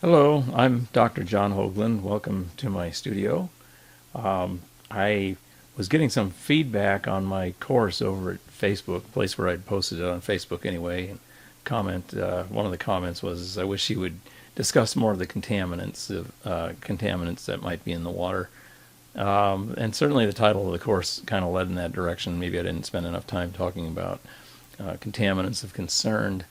Hello, I'm Dr. John Hoagland. Welcome to my studio. I was getting some feedback on my course over at Facebook, place where I'd posted it on Facebook anyway. And one of the comments was, I wish you would discuss more of the contaminants that might be in the water. And certainly the title of the course kind of led in that direction. Maybe I didn't spend enough time talking about contaminants of concern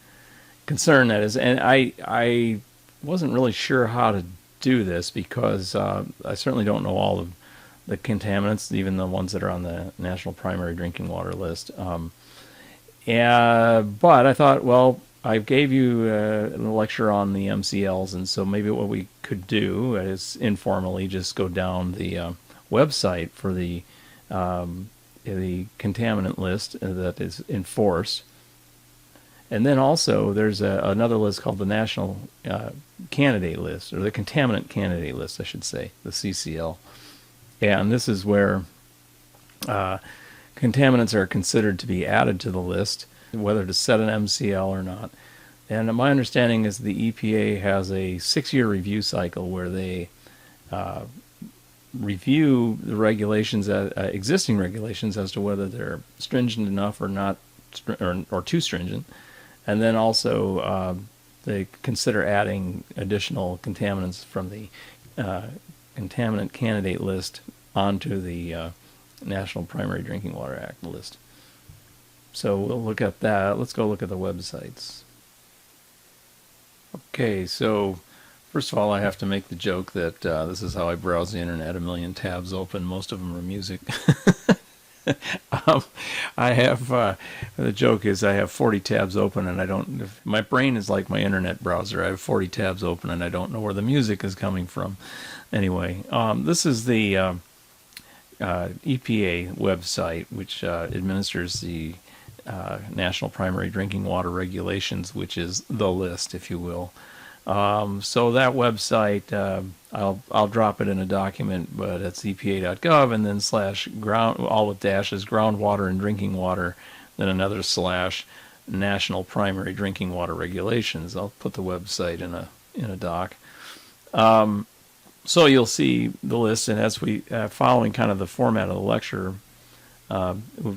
that is. And I wasn't really sure how to do this because I certainly don't know all of the contaminants, even the ones that are on the National Primary Drinking Water List. But I thought, well, I gave you a lecture on the MCLs, and so maybe what we could do is informally just go down the website for the contaminant list that is enforced. And then also there's another list called the National Candidate List, or the Contaminant Candidate List, I should say, the CCL. And this is where contaminants are considered to be added to the list, whether to set an MCL or not. And my understanding is the EPA has a 6-year review cycle where they review the regulations, existing regulations, as to whether they're stringent enough or not, or too stringent. And then also they consider adding additional contaminants from the Contaminant Candidate List onto the National Primary Drinking Water Act list. So we'll look at that. Let's go look at the websites. Okay, so first of all, I have to make the joke that this is how I browse the internet, a million tabs open, most of them are music. I have, the joke is I have 40 tabs open and I don't, my brain is like my internet browser. I have 40 tabs open and I don't know where the music is coming from. Anyway, this is the EPA website, which administers the National Primary Drinking Water Regulations, which is the list, if you will. So that website, I'll drop it in a document, but it's epa.gov, and then /ground, all with dashes, groundwater and drinking water, then another / National Primary Drinking Water Regulations. I'll put the website in a doc. So you'll see the list, and as we following kind of the format of the lecture,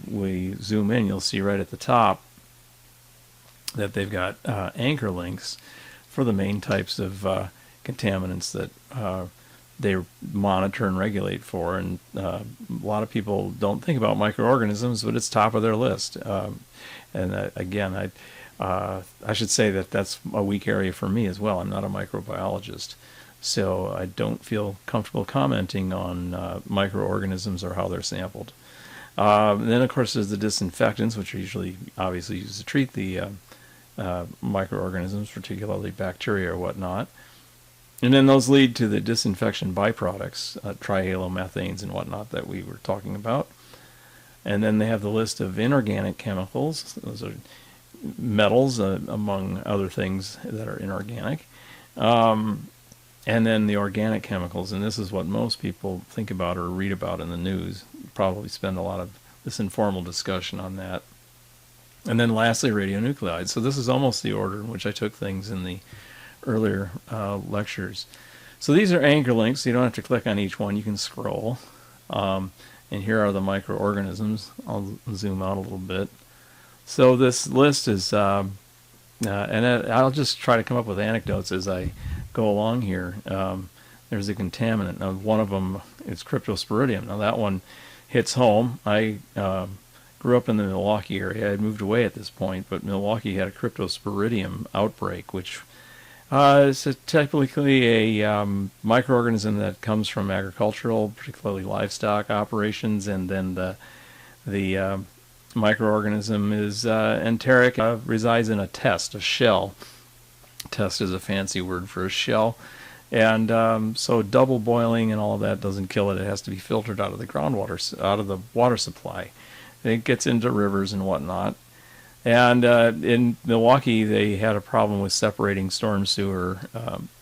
we zoom in, you'll see right at the top that they've got anchor links for the main types of contaminants that they monitor and regulate for. And a lot of people don't think about microorganisms, but it's top of their list. Again, I should say that that's a weak area for me as well. I'm not a microbiologist, so I don't feel comfortable commenting on microorganisms or how they're sampled. Then, of course, there's the disinfectants, which are usually obviously used to treat the microorganisms, particularly bacteria or whatnot. And then those lead to the disinfection byproducts, trihalomethanes and whatnot that we were talking about. And then they have the list of inorganic chemicals. Those are metals, among other things that are inorganic. And then the organic chemicals, and this is what most people think about or read about in the news. Probably spend a lot of this informal discussion on that. And then lastly, radionuclides. So this is almost the order in which I took things in the earlier lectures. So these are anchor links. You don't have to click on each one. You can scroll. And here are the microorganisms. I'll zoom out a little bit. So this list is, and I'll just try to come up with anecdotes as I go along here. There's a contaminant. Now, one of them is cryptosporidium. Now, that one hits home. I grew up in the Milwaukee area. I had moved away at this point, but Milwaukee had a cryptosporidium outbreak, which is typically a microorganism that comes from agricultural, particularly livestock operations, and then the microorganism is enteric, resides in a test, a shell. Test is a fancy word for a shell. And so double boiling and all of that doesn't kill it. It has to be filtered out of the groundwater, out of the water supply. It gets into rivers and whatnot. And in Milwaukee, they had a problem with separating storm sewer.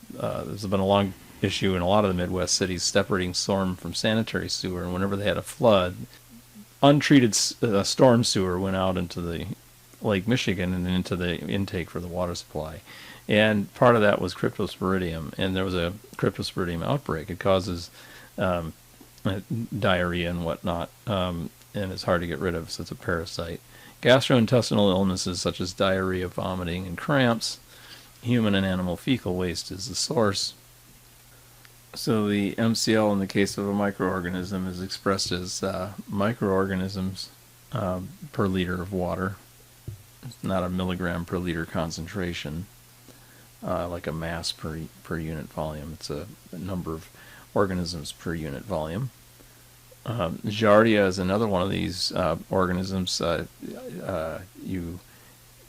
There's been a long issue in a lot of the Midwest cities, separating storm from sanitary sewer. And whenever they had a flood, untreated storm sewer went out into the Lake Michigan and into the intake for the water supply. And part of that was cryptosporidium, and there was a cryptosporidium outbreak. It causes diarrhea and whatnot, and it's hard to get rid of, so it's a parasite. Gastrointestinal illnesses such as diarrhea, vomiting, and cramps. Human and animal fecal waste is the source. So the MCL in the case of a microorganism is expressed as microorganisms per liter of water. It's not a milligram per liter concentration, like a mass per unit volume. It's a number of organisms per unit volume. Giardia is another one of these organisms.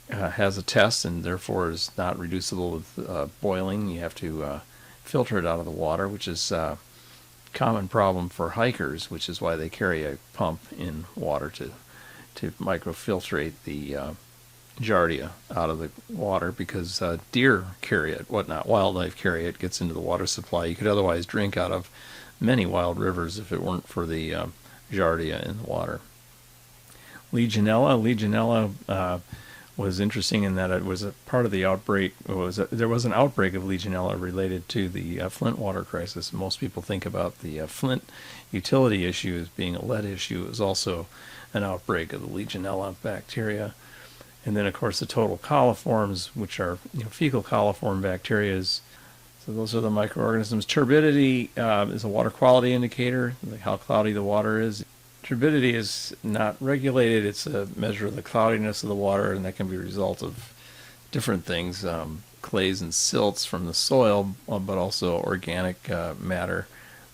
Has a test and therefore is not reducible with boiling. You have to filter it out of the water, which is a common problem for hikers, which is why they carry a pump in water to microfiltrate the Giardia out of the water, because deer carry it, whatnot, wildlife carry it, gets into the water supply. You could otherwise drink out of many wild rivers if it weren't for the Giardia in the water. Legionella was interesting in that it was a part of the outbreak. There was an outbreak of Legionella related to the Flint water crisis. Most people think about the Flint utility issue as being a lead issue. It was also an outbreak of the Legionella bacteria. And then, of course, the total coliforms, which are fecal coliform bacterias. So those are the microorganisms. Turbidity is a water quality indicator, like how cloudy the water is. Turbidity is not regulated. It's a measure of the cloudiness of the water, and that can be a result of different things, clays and silts from the soil, but also organic matter.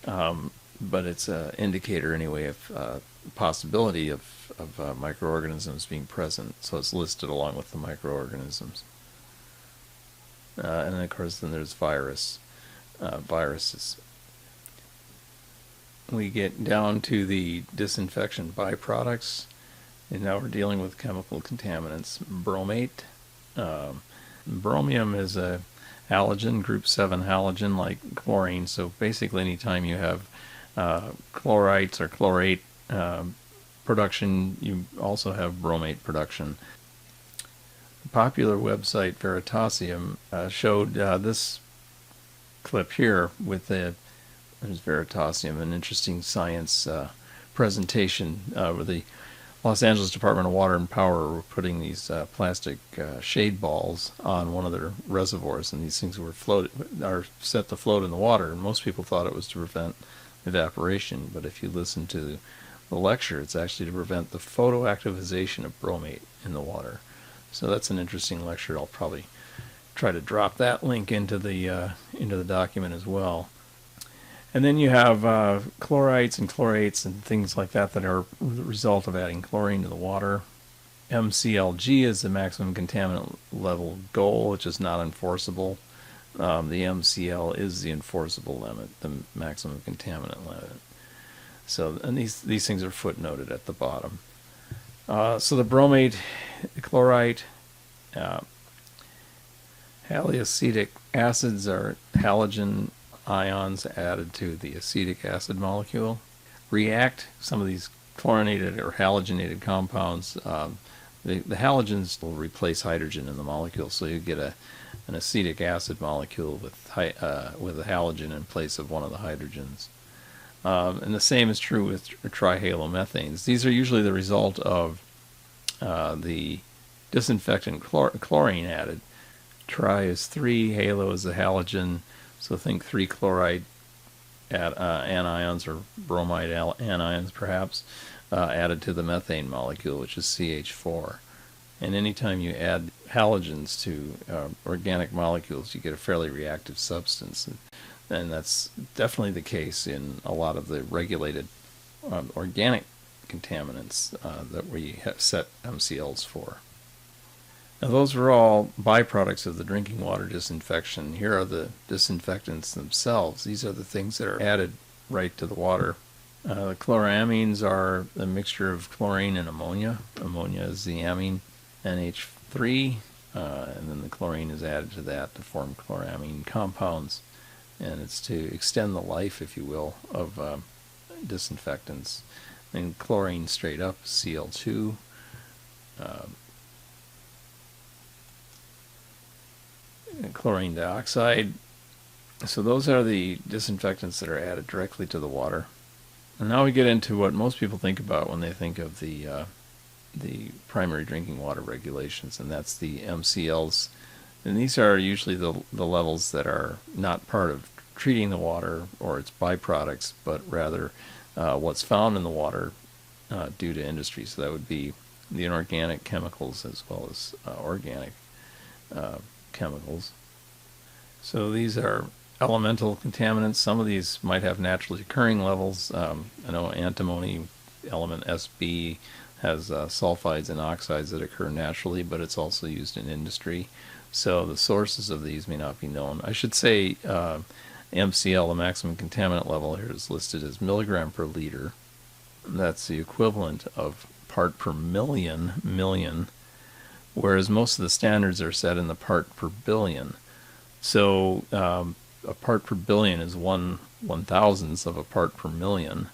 But it's an indicator, anyway, of possibility of microorganisms being present. So it's listed along with the microorganisms. And then, of course, then there's viruses. We get down to the disinfection byproducts, and now we're dealing with chemical contaminants. Bromate. Bromium is a halogen, group 7 halogen, like chlorine. So basically anytime you have chlorites or chlorate production, you also have bromate production. The popular website Veritasium showed this clip here with there's Veritasium, an interesting science presentation where the Los Angeles Department of Water and Power were putting these plastic shade balls on one of their reservoirs, and these things are set to float in the water, and most people thought it was to prevent evaporation, but if you listen to the lecture, it's actually to prevent the photoactivization of bromate in the water. So that's an interesting lecture. I'll probably try to drop that link into the document as well. And then you have chlorites and chlorates and things like that that are the result of adding chlorine to the water. MCLG is the maximum contaminant level goal, which is not enforceable. The MCL is the enforceable limit, the maximum contaminant limit. So, and these things are footnoted at the bottom. So the bromate, the chlorite, haloacetic acids are halogen ions added to the acetic acid molecule. React, some of these chlorinated or halogenated compounds, the halogens will replace hydrogen in the molecule, so you get an acetic acid molecule with a halogen in place of one of the hydrogens. And the same is true with trihalomethanes. These are usually the result of the disinfectant chlorine added. Tri is 3, halo is a halogen, so think 3 chloride anions or bromide anions perhaps added to the methane molecule, which is CH4. And anytime you add halogens to organic molecules, you get a fairly reactive substance. And that's definitely the case in a lot of the regulated organic contaminants that we have set MCLs for. Now those are all byproducts of the drinking water disinfection. Here are the disinfectants themselves. These are the things that are added right to the water. The chloramines are a mixture of chlorine and ammonia. Ammonia is the amine NH3, and then the chlorine is added to that to form chloramine compounds. And it's to extend the life, if you will, of disinfectants. And chlorine straight up, Cl2. chlorine dioxide. So those are the disinfectants that are added directly to the water. And now we get into what most people think about when they think of the primary drinking water regulations, and that's the MCLs. And these are usually the levels that are not part of treating the water or its byproducts, but rather what's found in the water due to industry. So that would be the inorganic chemicals as well as organic chemicals. So these are elemental contaminants. Some of these might have naturally occurring levels. I know antimony element SB has sulfides and oxides that occur naturally, but it's also used in industry. So the sources of these may not be known. I should say MCL, the maximum contaminant level, here is listed as milligram per liter. That's the equivalent of part per million, whereas most of the standards are set in the part per billion. So a part per billion is 1/1000th of a part per million.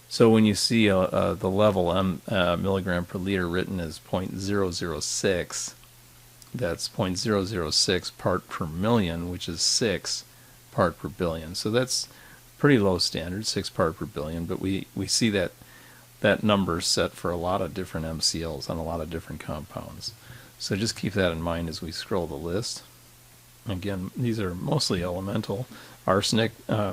So when you see the level milligram per liter written as 0.006, that's 0.006 part per million, which is 6 part per billion. So that's pretty low standard, 6 part per billion, but we see that number is set for a lot of different MCLs on a lot of different compounds. So just keep that in mind as we scroll the list. Again, these are mostly elemental. Arsenic,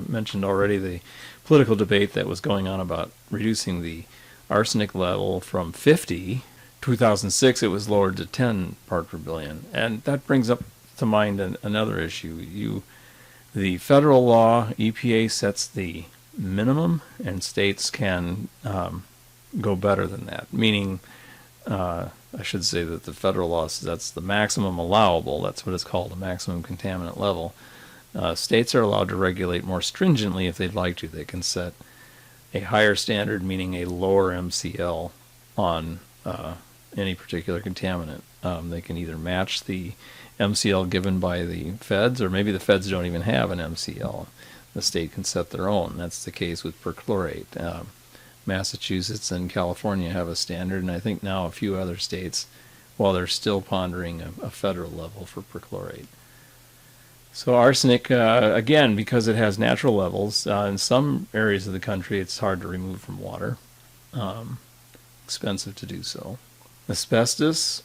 mentioned already the political debate that was going on about reducing the arsenic level from 50. 2006 it was lowered to 10 part per billion. And that brings up to mind another issue. The federal law, EPA, sets the minimum, and states can go better than that, meaning I should say that the federal law says that's the maximum allowable. That's what it's called, a maximum contaminant level. States are allowed to regulate more stringently if they'd like to. They can set a higher standard, meaning a lower MCL, on any particular contaminant. They can either match the MCL given by the feds, or maybe the feds don't even have an MCL. The state can set their own. That's the case with perchlorate. Massachusetts and California have a standard, and I think now a few other states, while they're still pondering a federal level for perchlorate. So arsenic, again, because it has natural levels, in some areas of the country it's hard to remove from water. Expensive to do so. Asbestos.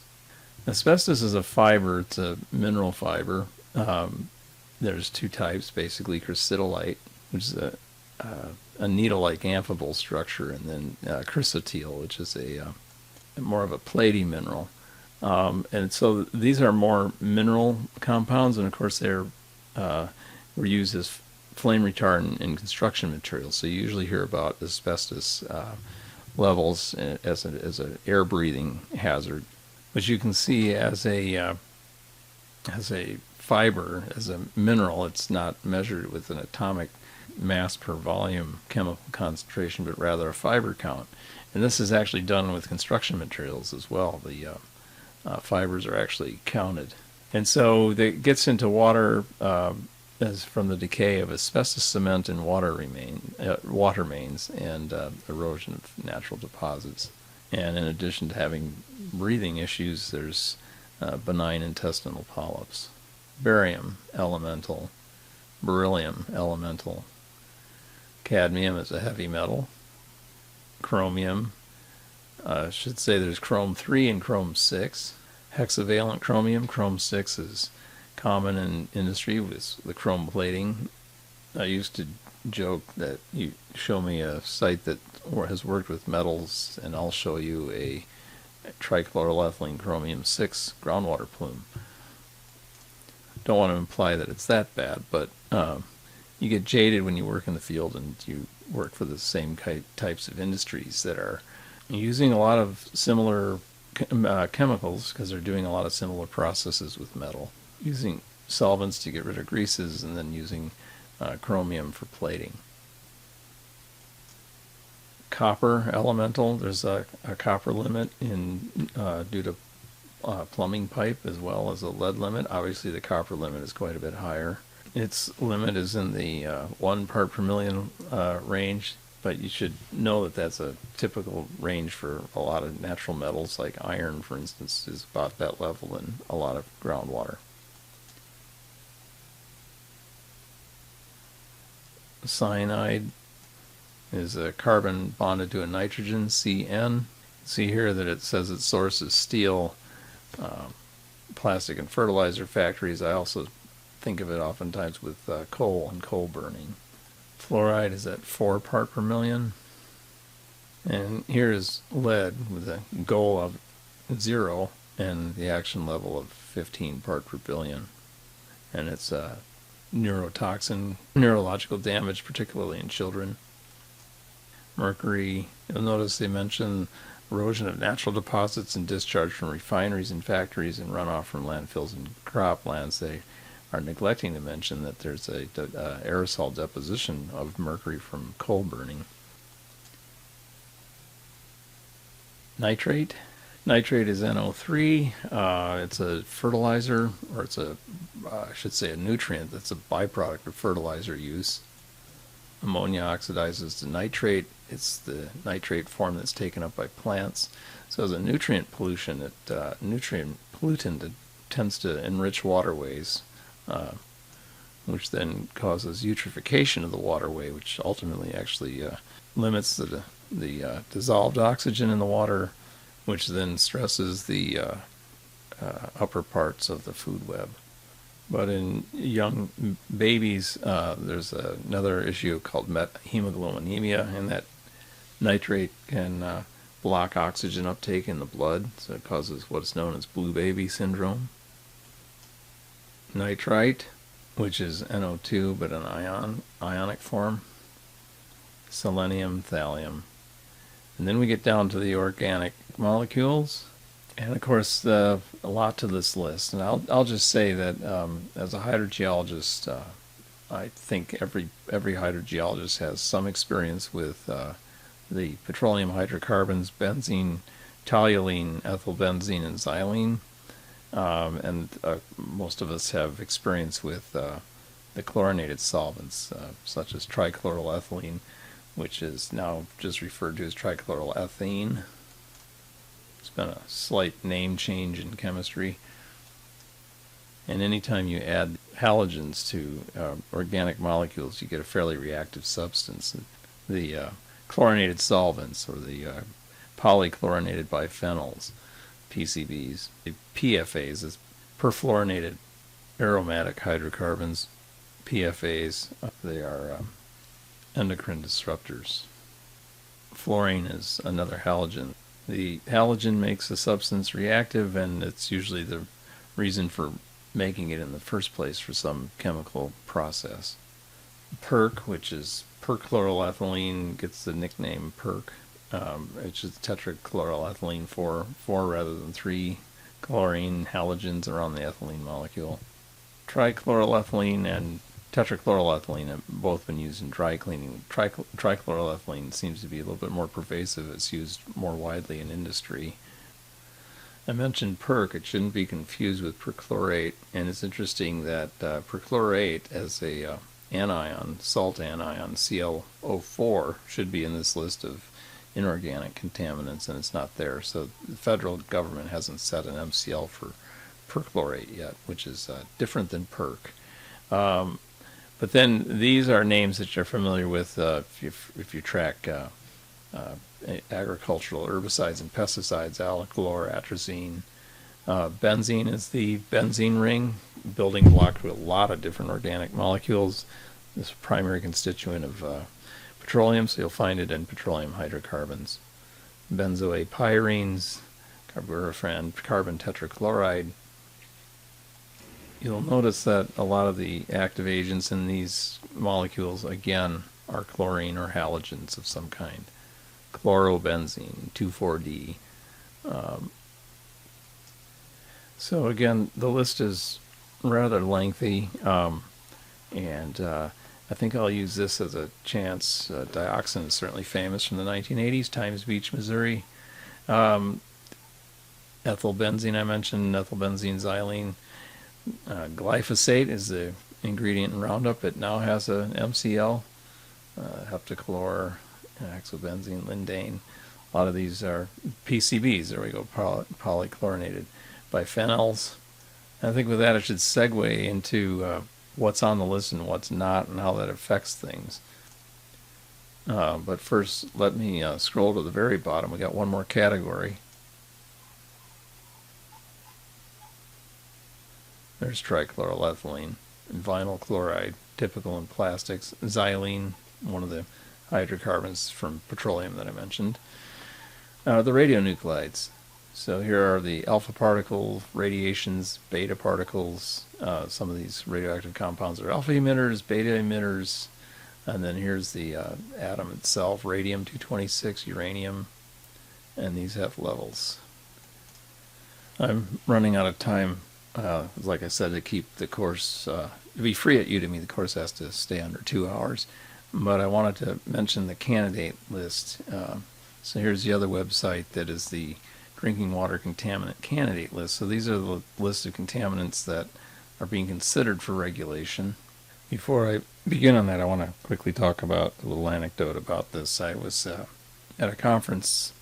Asbestos is a fiber. It's a mineral fiber. There's two types, basically: chrysotile, which is a needle-like amphibole structure, and then chrysotile, which is a more of a platy mineral. And so these are more mineral compounds, and of course were used as flame retardant in construction materials. So you usually hear about asbestos levels as an air-breathing hazard. But you can see as a fiber, as a mineral, it's not measured with an atomic mass per volume chemical concentration, but rather a fiber count. And this is actually done with construction materials as well. The fibers are actually counted. And so it gets into water as from the decay of asbestos cement and water mains and erosion of natural deposits. And in addition to having breathing issues, there's benign intestinal polyps. Barium, elemental. Beryllium, elemental. Cadmium is a heavy metal. Chromium, I should say there's chrome 3 and chrome 6. Hexavalent chromium, chrome 6 is common in industry with the chrome plating. I used to joke that you show me a site that has worked with metals and I'll show you a trichloroethylene chromium 6 groundwater plume. Don't want to imply that it's that bad, but you get jaded when you work in the field and you work for the same types of industries that are using a lot of similar chemicals, because they're doing a lot of similar processes with metal, using solvents to get rid of greases and then using chromium for plating. Copper, elemental, there's a copper limit due to plumbing pipe, as well as a lead limit. Obviously the copper limit is quite a bit higher. Its limit is in the 1 part per million range, but you should know that that's a typical range for a lot of natural metals, like iron, for instance, is about that level in a lot of groundwater. Cyanide is a carbon bonded to a nitrogen, CN. See here that it says its source is steel, plastic and fertilizer factories. I also think of it oftentimes with coal and coal burning. Fluoride is at 4 part per million. And here is lead with a goal of 0 and the action level of 15 part per billion. And it's a neurotoxin, neurological damage, particularly in children. Mercury, you'll notice they mention erosion of natural deposits and discharge from refineries and factories and runoff from landfills and croplands. They are neglecting to mention that there's a aerosol deposition of mercury from coal burning. Nitrate. Nitrate is NO3. It's a fertilizer, or it's I should say a nutrient that's a byproduct of fertilizer use. Ammonia oxidizes to nitrate. It's the nitrate form that's taken up by plants. So as a nutrient pollution, nutrient pollutant, it tends to enrich waterways, which then causes eutrophication of the waterway, which ultimately actually limits the dissolved oxygen in the water, which then stresses the upper parts of the food web. But in young babies, there's another issue called hemoglobin anemia, and that nitrate can block oxygen uptake in the blood, so it causes what's known as blue baby syndrome. Nitrite, which is NO2 but an ionic form. Selenium, thallium. And then we get down to the organic molecules. And of course, a lot to this list. And I'll just say that as a hydrogeologist, I think every hydrogeologist has some experience with the petroleum hydrocarbons, benzene, toluene, ethylbenzene, and xylene. And most of us have experience with the chlorinated solvents, such as trichloroethylene, which is now just referred to as trichloroethane. It's been a slight name change in chemistry. And anytime you add halogens to organic molecules, you get a fairly reactive substance. The chlorinated solvents, or the polychlorinated biphenyls, PCBs, the PFAs, is perfluorinated aromatic hydrocarbons. PFAs, they are endocrine disruptors. Fluorine is another halogen. The halogen makes the substance reactive, and it's usually the reason for making it in the first place for some chemical process. PERC, which is perchloroethylene, gets the nickname PERC. It's just tetrachloroethylene, four rather than 3 chlorine halogens around the ethylene molecule. Trichloroethylene and tetrachloroethylene have both been used in dry cleaning. Trichloroethylene seems to be a little bit more pervasive. It's used more widely in industry. I mentioned PERC. It shouldn't be confused with perchlorate, and it's interesting that perchlorate as a anion, salt anion, ClO4, should be in this list of inorganic contaminants, and it's not there. So the federal government hasn't set an MCL for perchlorate yet, which is different than PERC. But then these are names that you're familiar with if you track agricultural herbicides and pesticides: allichlor, atrazine. Benzene is the benzene ring, building block to a lot of different organic molecules. This is a primary constituent of petroleum, so you'll find it in petroleum hydrocarbons. Benzoapyrenes, carboraphan, carbon tetrachloride. You'll notice that a lot of the active agents in these molecules, again, are chlorine or halogens of some kind. Chlorobenzene, 2,4-D. So again, the list is rather lengthy, and I think I'll use this as a chance. Dioxin is certainly famous from the 1980s, Times Beach, Missouri. Ethylbenzene, I mentioned, ethylbenzene, xylene. Glyphosate is the ingredient in Roundup. It now has a MCL, heptachlor, hexobenzene, lindane. A lot of these are PCBs. There we go, polychlorinated biphenyls. I think with that, I should segue into what's on the list and what's not, and how that affects things. But first, let me scroll to the very bottom. We got one more category. There's trichloroethylene and vinyl chloride, typical in plastics. Xylene, one of the hydrocarbons from petroleum that I mentioned. The radionuclides. So here are the alpha particle radiations, beta particles. Some of these radioactive compounds are alpha emitters, beta emitters. And then here's the atom itself, radium-226, uranium, and these have levels. I'm running out of time. Like I said, to keep the course, to be free at Udemy, the course has to stay under 2 hours. But I wanted to mention the candidate list. So here's the other website that is the Drinking Water Contaminant Candidate List. So these are the list of contaminants that are being considered for regulation. Before I begin on that, I want to quickly talk about a little anecdote about this. I was at a conference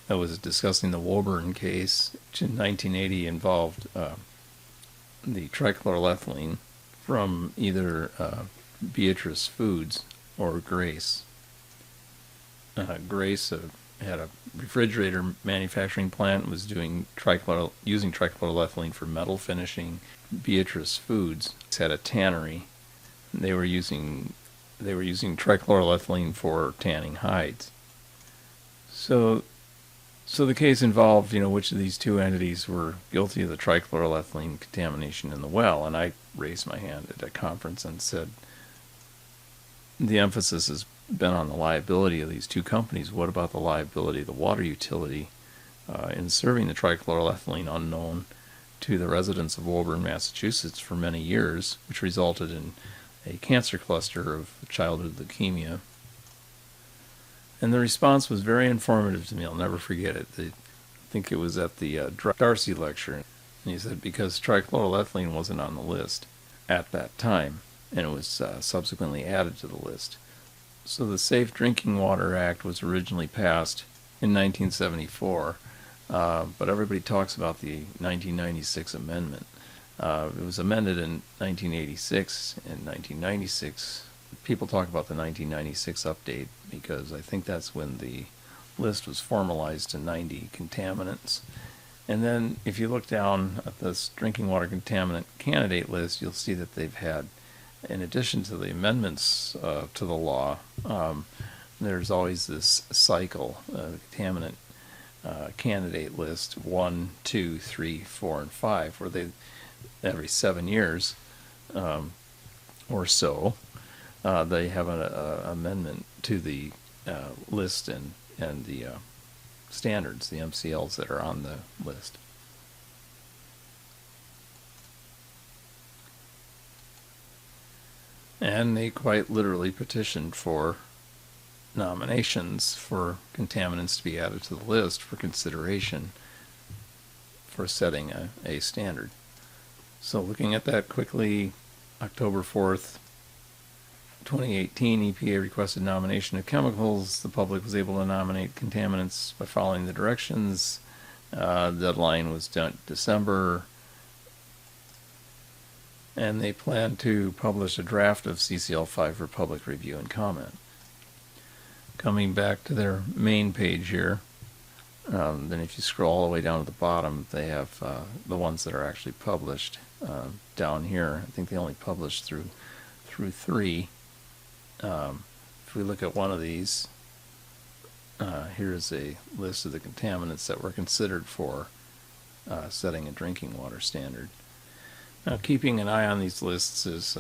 that was discussing the Woburn case, which in 1980 involved the trichloroethylene from either Beatrice Foods or Grace. Grace had a refrigerator manufacturing plant, was doing using trichloroethylene for metal finishing. Beatrice Foods had a tannery. They were using trichloroethylene for tanning hides. So the case involved, which of these two entities were guilty of the trichloroethylene contamination in the well, and I raised my hand at a conference and said, the emphasis has been on the liability of these two companies. What about the liability of the water utility in serving the trichloroethylene unknown to the residents of Woburn, Massachusetts for many years, which resulted in a cancer cluster of childhood leukemia? And the response was very informative to me. I'll never forget it. I think it was at the Darcy lecture. And he said, because trichloroethylene wasn't on the list at that time, and it was subsequently added to the list. So the Safe Drinking Water Act was originally passed in 1974, but everybody talks about the 1996 amendment. It was amended in 1986 and 1996. People talk about the 1996 update because I think that's when the list was formalized to 90 contaminants. And then if you look down at this Drinking Water Contaminant Candidate List, you'll see that they've had, in addition to the amendments to the law, there's always this cycle, contaminant candidate list 1, 2, 3, 4, and 5, where they every 7 years or so they have an amendment to the list and the standards, the Mcls that are on the list. And they quite literally petitioned for nominations for contaminants to be added to the list for consideration for setting a standard. So looking at that quickly, October 4th, 2018, EPA requested nomination of chemicals. The public was able to nominate contaminants by following the directions. Deadline was done December. And they plan to publish a draft of CCL5 for public review and comment. Coming back to their main page here, then if you scroll all the way down to the bottom, they have the ones that are actually published down here. I think they only published through 3. If we look at one of these, here's a list of the contaminants that were considered for setting a drinking water standard. Now, keeping an eye on these lists is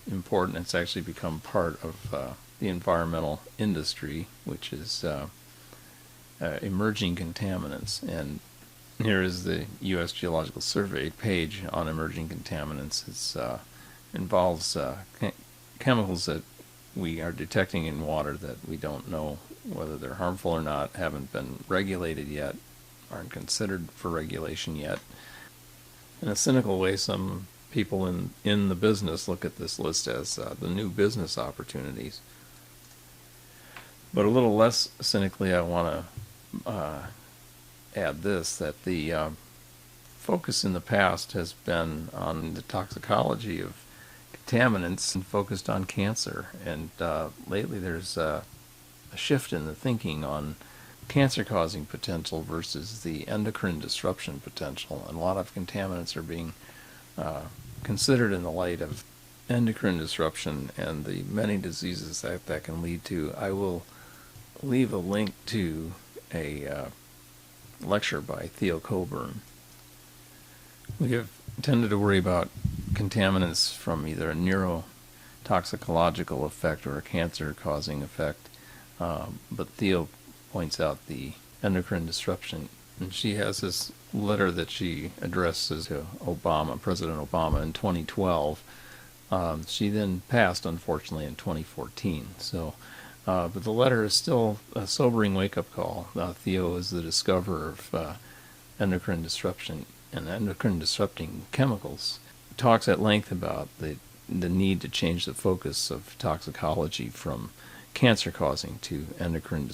important. It's actually become part of the environmental industry, which is emerging contaminants. And here is the U.S. Geological Survey page on emerging contaminants. It involves chemicals that we are detecting in water that we don't know whether they're harmful or not, haven't been regulated yet, aren't considered for regulation yet. In a cynical way, some people in the business look at this list as the new business opportunities. But a little less cynically, I want to add this, that the focus in the past has been on the toxicology of contaminants and focused on cancer. And lately there's a shift in the thinking on cancer-causing potential versus the endocrine disruption potential, and a lot of contaminants are being considered in the light of endocrine disruption and the many diseases that can lead to. I will leave a link to a lecture by Theo Coburn. We have tended to worry about contaminants from either a neurotoxicological effect or a cancer-causing effect, but Theo points out the endocrine disruption. And she has this letter that she addresses to President Obama in 2012. She then passed, unfortunately, in 2014. So, but the letter is still a sobering wake-up call. Theo is the discoverer of endocrine disruption and endocrine disrupting chemicals. He talks at length about the need to change the focus of toxicology from cancer-causing to endocrine